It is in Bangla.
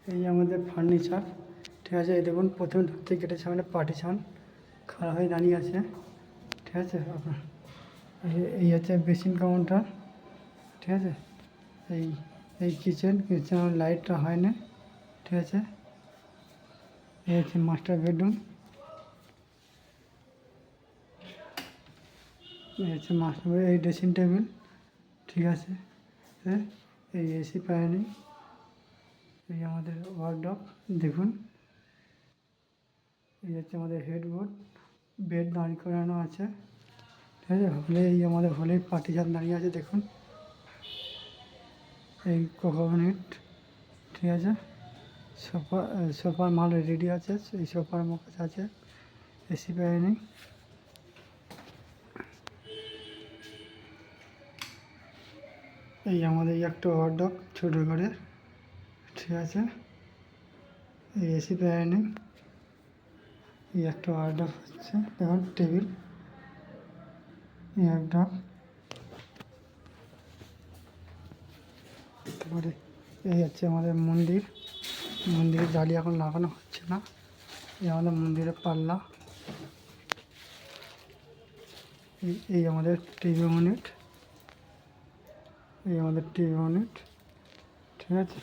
এই আমাদের ফার্নিচার, ঠিক আছে। এই দেখুন প্রথমে ঢুকতে গেটের সামনে পার্টিশন খাড়া হয়ে দাঁড়িয়ে আছে, ঠিক আছে। আপনার এই হচ্ছে বেসিন কাউন্টার, ঠিক আছে। এই এই কিচেন লাইটটা হয় না, ঠিক আছে। এই হচ্ছে মাস্টার বেডরুম, এই হচ্ছে মাস্টার বেড, এই ড্রেসিং টেবিল, ঠিক আছে। এই এসি প্যানেলিং, এই আমাদের ওয়ার্কড্রপ দেখুন। এই হচ্ছে আমাদের হেডবোর্ড, বেড দাঁড় করানো আছে, ঠিক আছে। হলে এই আমাদের হলে পার্টিশন দাঁড়িয়ে আছে দেখুন। এই কোকোনেট, ঠিক আছে। সোফার মাল রেডি আছে, এই সোফার আমার কাছে আছে। এসি প্যানেলিং, এই আমাদের একটা ওয়ার্কড্রপ ছোটো করে, ঠিক আছে। এই এসি প্যানেলিং, এই একটা ওয়ার্কড্রপ হচ্ছে দেখুন, টেবিল, এই ওয়ার্কড্রপ। তারপরে এই হচ্ছে আমাদের মন্দিরের জালি এখন লাগানো হচ্ছে না। এই আমাদের মন্দিরের পাল্লা, এই আমাদের টিভি ইউনিট, এই আমাদের টিভি ইউনিট, ঠিক আছে।